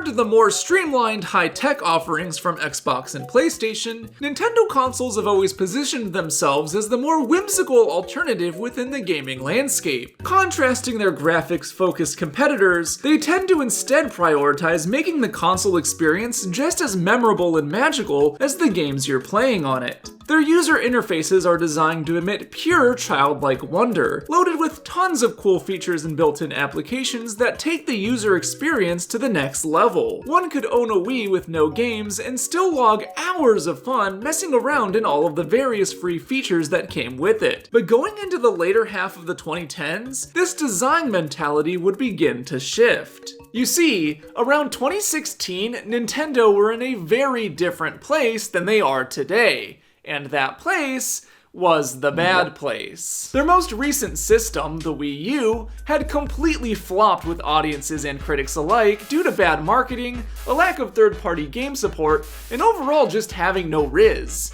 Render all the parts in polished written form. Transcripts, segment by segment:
to the more streamlined, high-tech offerings from Xbox and PlayStation, Nintendo consoles have always positioned themselves as the more whimsical alternative within the gaming landscape. Contrasting their graphics-focused competitors, they tend to instead prioritize making the console experience just as memorable and magical as the games you're playing on it. Their user interfaces are designed to emit pure childlike wonder, loaded with tons of cool features and built-in applications that take the user experience to the next level. One could own a Wii with no games and still log hours of fun messing around in all of the various free features that came with it. But going into the later half of the 2010s, this design mentality would begin to shift. You see, around 2016, Nintendo were in a very different place than they are today. And that place was the bad place. Their most recent system, the Wii U, had completely flopped with audiences and critics alike due to bad marketing, a lack of third-party game support, and overall just having no Riz.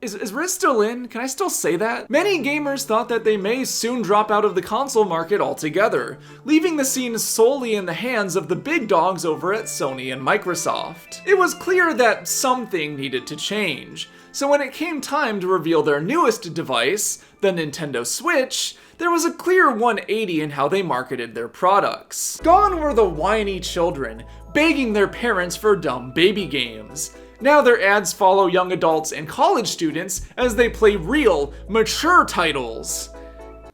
Is Riz still in? Can I still say that? Many gamers thought that they may soon drop out of the console market altogether, leaving the scene solely in the hands of the big dogs over at Sony and Microsoft. It was clear that something needed to change, so when it came time to reveal their newest device, the Nintendo Switch, there was a clear 180 in how they marketed their products. Gone were the whiny children, begging their parents for dumb baby games. Now their ads follow young adults and college students as they play real, mature titles.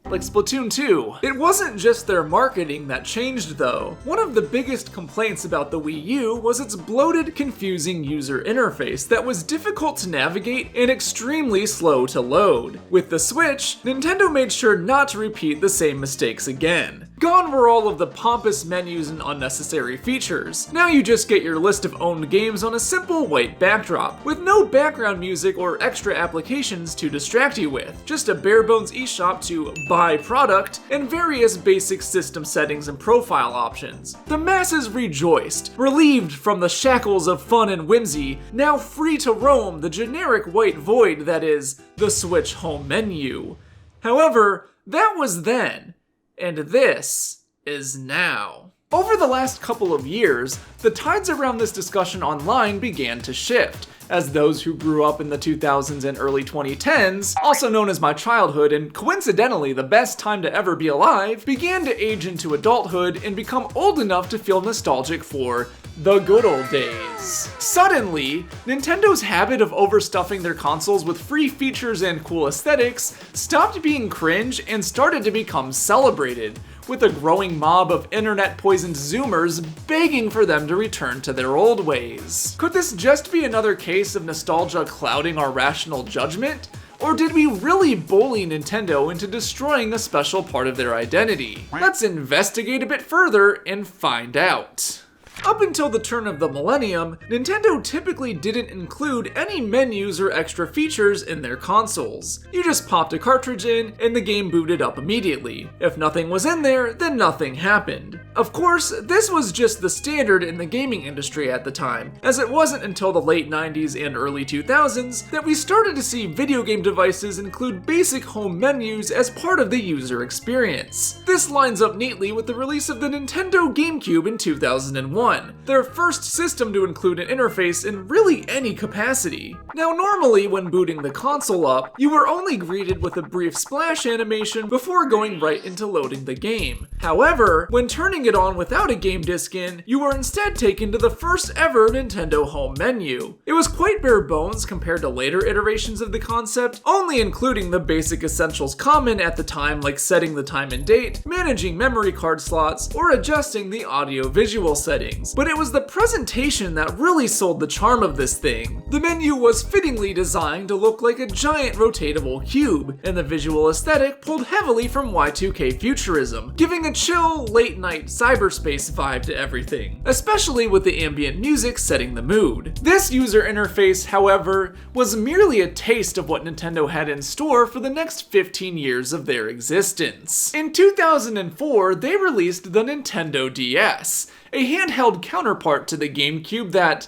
Like Splatoon 2. It wasn't just their marketing that changed though. One of the biggest complaints about the Wii U was its bloated, confusing user interface that was difficult to navigate and extremely slow to load. With the Switch, Nintendo made sure not to repeat the same mistakes again. Gone were all of the pompous menus and unnecessary features. Now you just get your list of owned games on a simple white backdrop, with no background music or extra applications to distract you with. Just a bare-bones eShop to buy product, and various basic system settings and profile options. The masses rejoiced, relieved from the shackles of fun and whimsy, now free to roam the generic white void that is the Switch home menu. However, that was then, and this is now. Over the last couple of years, the tides around this discussion online began to shift, as those who grew up in the 2000s and early 2010s, also known as my childhood and coincidentally the best time to ever be alive, began to age into adulthood and become old enough to feel nostalgic for the good old days. Suddenly, Nintendo's habit of overstuffing their consoles with free features and cool aesthetics stopped being cringe and started to become celebrated, with a growing mob of internet-poisoned Zoomers begging for them to return to their old ways. Could this just be another case of nostalgia clouding our rational judgment? Or did we really bully Nintendo into destroying a special part of their identity? Let's investigate a bit further and find out. Up until the turn of the millennium, Nintendo typically didn't include any menus or extra features in their consoles. You just popped a cartridge in and the game booted up immediately. If nothing was in there, then nothing happened. Of course, this was just the standard in the gaming industry at the time, as it wasn't until the late 90s and early 2000s that we started to see video game devices include basic home menus as part of the user experience. This lines up neatly with the release of the Nintendo GameCube in 2001. Their first system to include an interface in really any capacity. Now normally when booting the console up, you were only greeted with a brief splash animation before going right into loading the game. However, when turning it on without a game disc in, you were instead taken to the first ever Nintendo home menu. It was quite bare bones compared to later iterations of the concept, only including the basic essentials common at the time like setting the time and date, managing memory card slots, or adjusting the audio-visual settings. But it was the presentation that really sold the charm of this thing. The menu was fittingly designed to look like a giant rotatable cube, and the visual aesthetic pulled heavily from Y2K futurism, giving a chill, late-night cyberspace vibe to everything, especially with the ambient music setting the mood. This user interface, however, was merely a taste of what Nintendo had in store for the next 15 years of their existence. In 2004, they released the Nintendo DS, a handheld counterpart to the GameCube that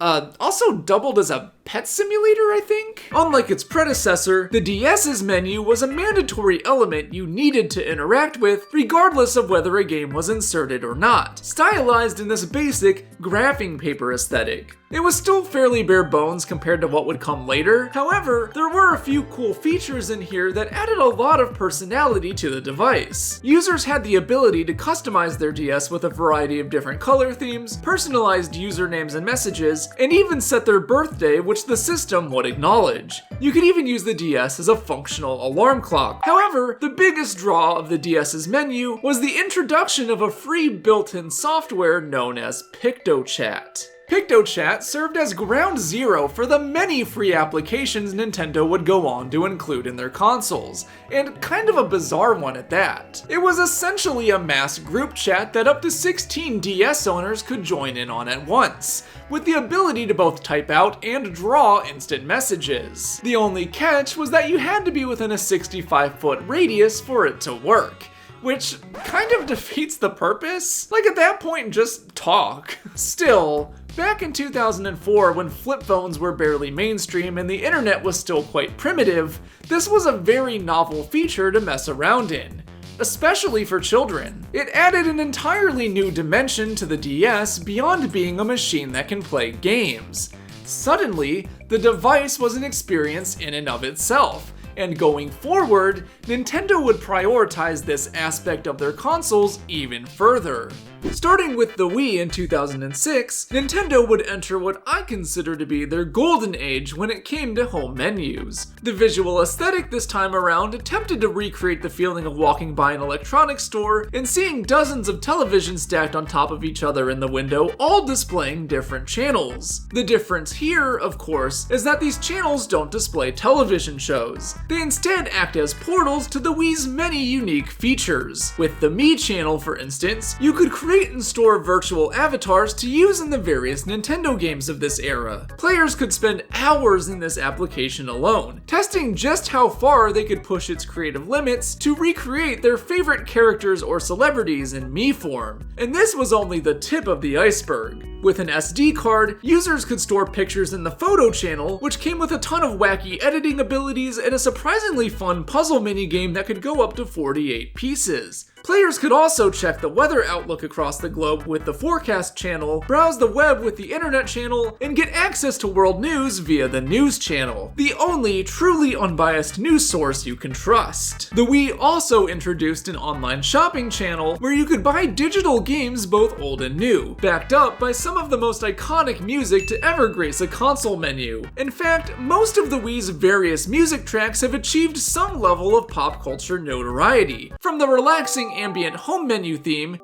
also doubled as a Pet Simulator, I think? Unlike its predecessor, the DS's menu was a mandatory element you needed to interact with regardless of whether a game was inserted or not, stylized in this basic graphing paper aesthetic. It was still fairly bare bones compared to what would come later. However, there were a few cool features in here that added a lot of personality to the device. Users had the ability to customize their DS with a variety of different color themes, personalized usernames and messages, and even set their birthday, which the system would acknowledge. You could even use the DS as a functional alarm clock. However, the biggest draw of the DS's menu was the introduction of a free built-in software known as PictoChat. PictoChat served as ground zero for the many free applications Nintendo would go on to include in their consoles, and kind of a bizarre one at that. It was essentially a mass group chat that up to 16 DS owners could join in on at once, with the ability to both type out and draw instant messages. The only catch was that you had to be within a 65-foot radius for it to work, which kind of defeats the purpose. Like, at that point, just talk. Still, back in 2004, when flip phones were barely mainstream and the internet was still quite primitive, this was a very novel feature to mess around in, especially for children. It added an entirely new dimension to the DS beyond being a machine that can play games. Suddenly, the device was an experience in and of itself. And going forward, Nintendo would prioritize this aspect of their consoles even further. Starting with the Wii in 2006, Nintendo would enter what I consider to be their golden age when it came to home menus. The visual aesthetic this time around attempted to recreate the feeling of walking by an electronics store and seeing dozens of televisions stacked on top of each other in the window, all displaying different channels. The difference here, of course, is that these channels don't display television shows. They instead act as portals to the Wii's many unique features. With the Me channel, for instance, you could create and store virtual avatars to use in the various Nintendo games of this era. Players could spend hours in this application alone, testing just how far they could push its creative limits to recreate their favorite characters or celebrities in Me form. And this was only the tip of the iceberg. With an SD card, users could store pictures in the photo channel, which came with a ton of wacky editing abilities and a surprisingly fun puzzle minigame that could go up to 48 pieces. Players could also check the weather outlook across the globe with the forecast channel, browse the web with the internet channel, and get access to world news via the news channel, the only truly unbiased news source you can trust. The Wii also introduced an online shopping channel where you could buy digital games both old and new, backed up by some of the most iconic music to ever grace a console menu. In fact, most of the Wii's various music tracks have achieved some level of pop culture notoriety, from the relaxing ambient home menu theme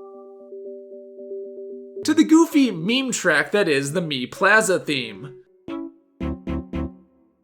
to the goofy meme track that is the Me Plaza theme.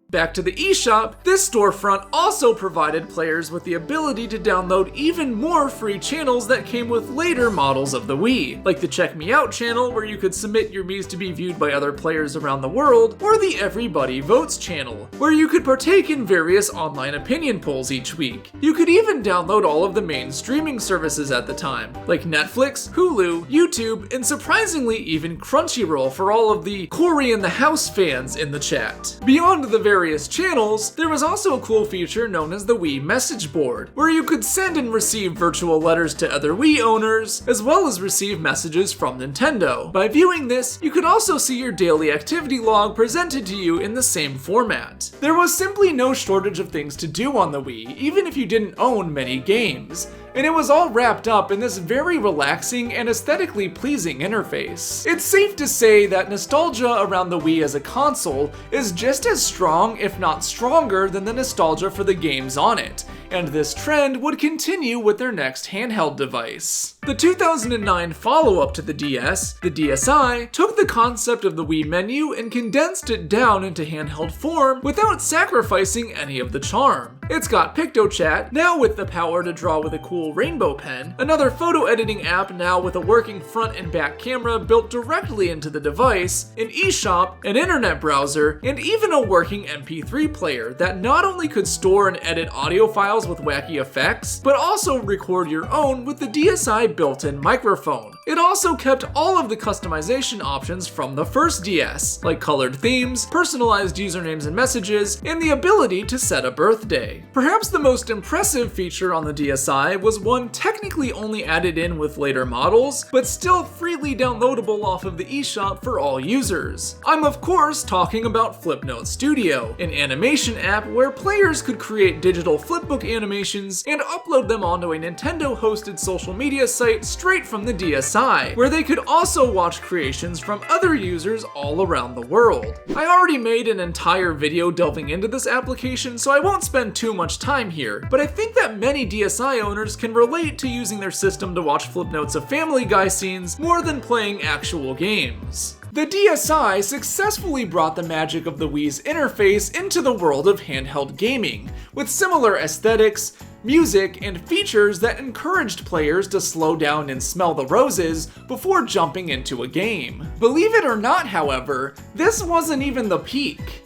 Back to the eShop, this storefront also provided players with the ability to download even more free channels that came with later models of the Wii, like the Check Me Out channel where you could submit your Miis to be viewed by other players around the world, or the Everybody Votes channel, where you could partake in various online opinion polls each week. You could even download all of the main streaming services at the time, like Netflix, Hulu, YouTube, and surprisingly even Crunchyroll for all of the Cory in the House fans in the chat. Beyond the various channels, there was also a cool feature known as the Wii Message Board, where you could send and receive virtual letters to other Wii owners, as well as receive messages from Nintendo. By viewing this, you could also see your daily activity log presented to you in the same format. There was simply no shortage of things to do on the Wii, even if you didn't own many games. And it was all wrapped up in this very relaxing and aesthetically pleasing interface. It's safe to say that nostalgia around the Wii as a console is just as strong, if not stronger, than the nostalgia for the games on it, and this trend would continue with their next handheld device. The 2009 follow-up to the DS, the DSi, took the concept of the Wii menu and condensed it down into handheld form without sacrificing any of the charm. It's got PictoChat, now with the power to draw with a cool rainbow pen, another photo editing app now with a working front and back camera built directly into the device, an eShop, an internet browser, and even a working MP3 player that not only could store and edit audio files with wacky effects, but also record your own with the DSi built-in microphone, It also kept all of the customization options from the first DS, like colored themes, personalized usernames and messages, and the ability to set a birthday. Perhaps the most impressive feature on the DSi was one technically only added in with later models, but still freely downloadable off of the eShop for all users. I'm of course talking about Flipnote Studio, an animation app where players could create digital flipbook animations and upload them onto a Nintendo-hosted social media site straight from the DSi, where they could also watch creations from other users all around the world. I already made an entire video delving into this application, so I won't spend too much time here, but I think that many DSi owners can relate to using their system to watch Flipnotes of Family Guy scenes more than playing actual games. The DSi successfully brought the magic of the Wii's interface into the world of handheld gaming, with similar aesthetics, music, and features that encouraged players to slow down and smell the roses before jumping into a game. Believe it or not, however, this wasn't even the peak.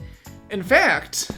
In fact,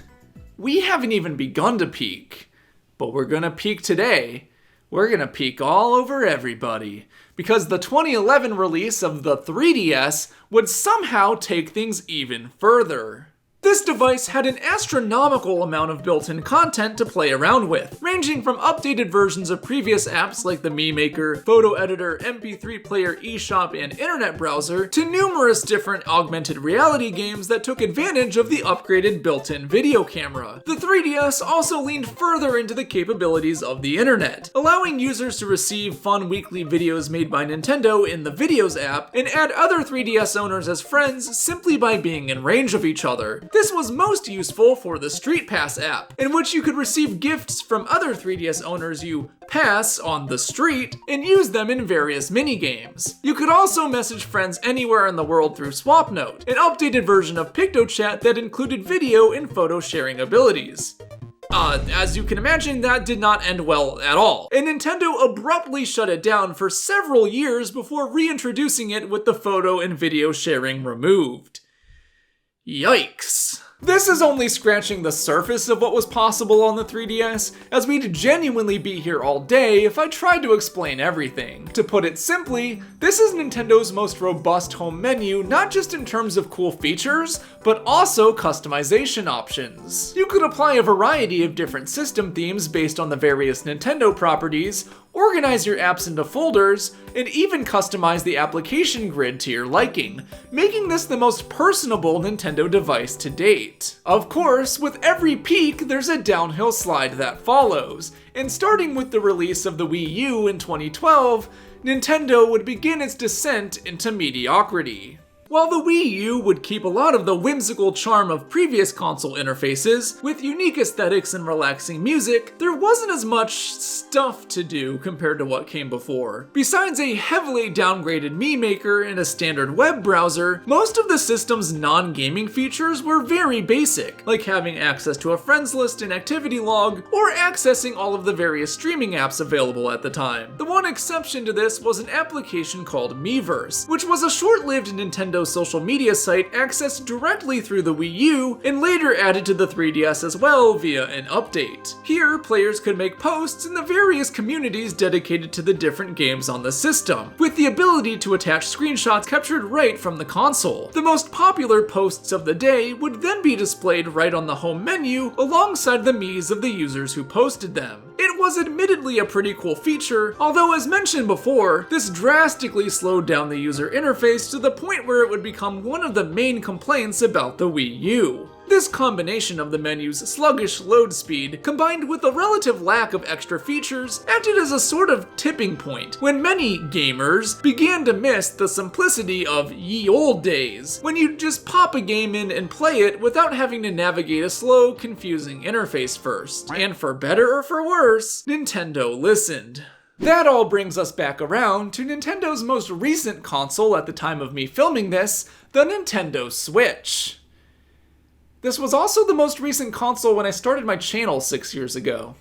we haven't even begun to peak. But we're gonna peak today. We're gonna peak all over everybody, because the 2011 release of the 3DS would somehow take things even further. This device had an astronomical amount of built-in content to play around with, ranging from updated versions of previous apps like the Mii Maker, Photo Editor, MP3 Player, eShop, and Internet Browser, to numerous different augmented reality games that took advantage of the upgraded built-in video camera. The 3DS also leaned further into the capabilities of the internet, allowing users to receive fun weekly videos made by Nintendo in the Videos app, and add other 3DS owners as friends simply by being in range of each other. This was most useful for the Street Pass app, in which you could receive gifts from other 3DS owners you pass on the street and use them in various minigames. You could also message friends anywhere in the world through SwapNote, an updated version of PictoChat that included video and photo sharing abilities. As you can imagine, that did not end well at all, and Nintendo abruptly shut it down for several years before reintroducing it with the photo and video sharing removed. Yikes. This is only scratching the surface of what was possible on the 3DS, as we'd genuinely be here all day if I tried to explain everything. To put it simply, this is Nintendo's most robust home menu, not just in terms of cool features, but also customization options. You could apply a variety of different system themes based on the various Nintendo properties, organize your apps into folders, and even customize the application grid to your liking, making this the most personable Nintendo device to date. Of course, with every peak, there's a downhill slide that follows, and starting with the release of the Wii U in 2012, Nintendo would begin its descent into mediocrity. While the Wii U would keep a lot of the whimsical charm of previous console interfaces, with unique aesthetics and relaxing music, there wasn't as much stuff to do compared to what came before. Besides a heavily downgraded Mii Maker and a standard web browser, most of the system's non-gaming features were very basic, like having access to a friends list and activity log, or accessing all of the various streaming apps available at the time. The one exception to this was an application called Miiverse, which was a short-lived Nintendo social media site accessed directly through the Wii U and later added to the 3DS as well via an update. Here, players could make posts in the various communities dedicated to the different games on the system, with the ability to attach screenshots captured right from the console. The most popular posts of the day would then be displayed right on the home menu alongside the Miis of the users who posted them. It was admittedly a pretty cool feature, although as mentioned before, this drastically slowed down the user interface to the point where it would become one of the main complaints about the Wii U. This combination of the menu's sluggish load speed, combined with a relative lack of extra features, acted as a sort of tipping point when many gamers began to miss the simplicity of ye olde days, when you'd just pop a game in and play it without having to navigate a slow, confusing interface first. And for better or for worse, Nintendo listened. That all brings us back around to Nintendo's most recent console at the time of me filming this, the Nintendo Switch. This was also the most recent console when I started my channel 6 years ago.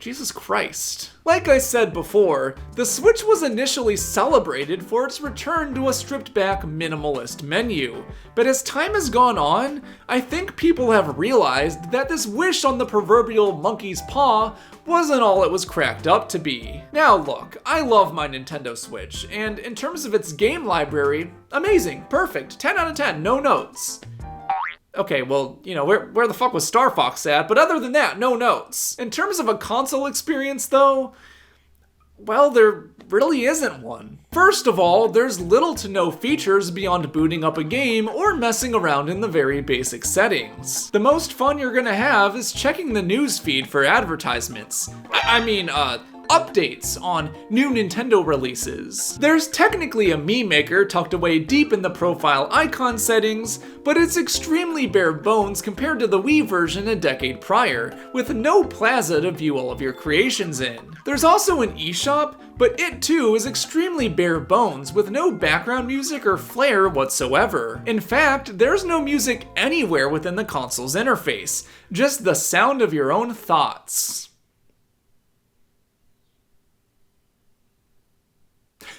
Jesus Christ. Like I said before, the Switch was initially celebrated for its return to a stripped-back minimalist menu, but as time has gone on, I think people have realized that this wish on the proverbial monkey's paw wasn't all it was cracked up to be. Now look, I love my Nintendo Switch, and in terms of its game library, amazing, perfect, 10 out of 10, no notes. Okay, well, you know, where the fuck was Star Fox at? But other than that, no notes. In terms of a console experience, though, well, there really isn't one. First of all, there's little to no features beyond booting up a game or messing around in the very basic settings. The most fun you're gonna have is checking the news feed for advertisements. Updates on new Nintendo releases. There's technically a meme maker tucked away deep in the profile icon settings, but it's extremely bare bones compared to the Wii version a decade prior, with no plaza to view all of your creations in. There's also an eShop, but it too is extremely bare bones with no background music or flair whatsoever. In fact, there's no music anywhere within the console's interface, just the sound of your own thoughts.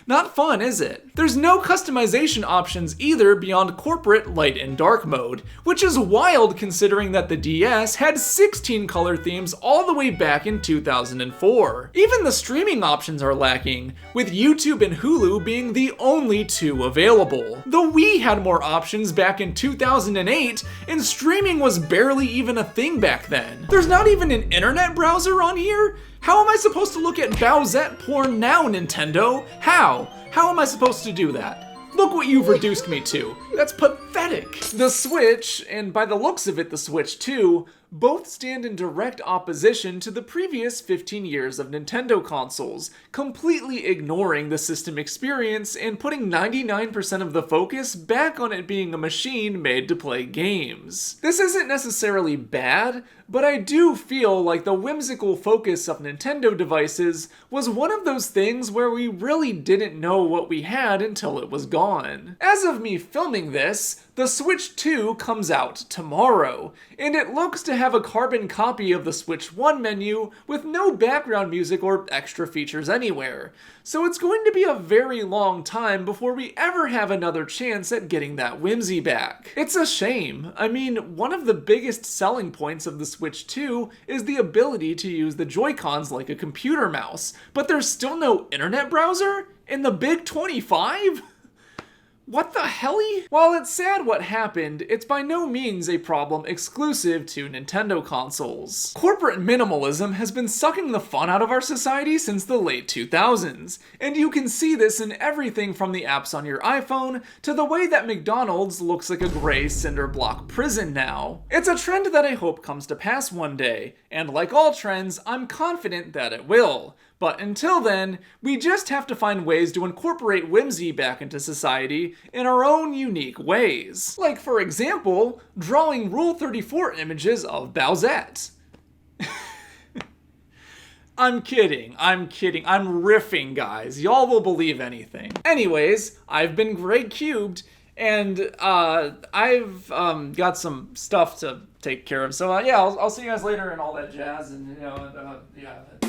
Not fun, is it? There's no customization options either beyond corporate light and dark mode, which is wild considering that the DS had 16 color themes all the way back in 2004. Even the streaming options are lacking, with YouTube and Hulu being the only two available. The Wii had more options back in 2008, and streaming was barely even a thing back then. There's not even an internet browser on here? How am I supposed to look at Bowsette porn now, Nintendo? How? How am I supposed to do that? Look what you've reduced me to. That's pathetic. The Switch, and by the looks of it, the Switch 2, both stand in direct opposition to the previous 15 years of Nintendo consoles, completely ignoring the system experience and putting 99% of the focus back on it being a machine made to play games. This isn't necessarily bad, but I do feel like the whimsical focus of Nintendo devices was one of those things where we really didn't know what we had until it was gone. As of me filming this, the Switch 2 comes out tomorrow, and it looks to have a carbon copy of the Switch 1 menu with no background music or extra features anywhere. So it's going to be a very long time before we ever have another chance at getting that whimsy back. It's a shame. I mean, one of the biggest selling points of the Switch 2 is the ability to use the Joy-Cons like a computer mouse, but there's still no internet browser? In the big 25? What the helly? While it's sad what happened, it's by no means a problem exclusive to Nintendo consoles. Corporate minimalism has been sucking the fun out of our society since the late 2000s, and you can see this in everything from the apps on your iPhone to the way that McDonald's looks like a gray cinder block prison now. It's a trend that I hope comes to pass one day, and like all trends, I'm confident that it will. But until then, we just have to find ways to incorporate whimsy back into society in our own unique ways. Like, for example, drawing Rule 34 images of Bowsette. I'm kidding, I'm riffing, guys. Y'all will believe anything. Anyways, I've been GregCubed, and I've got some stuff to take care of. So yeah, I'll see you guys later and all that jazz, and yeah.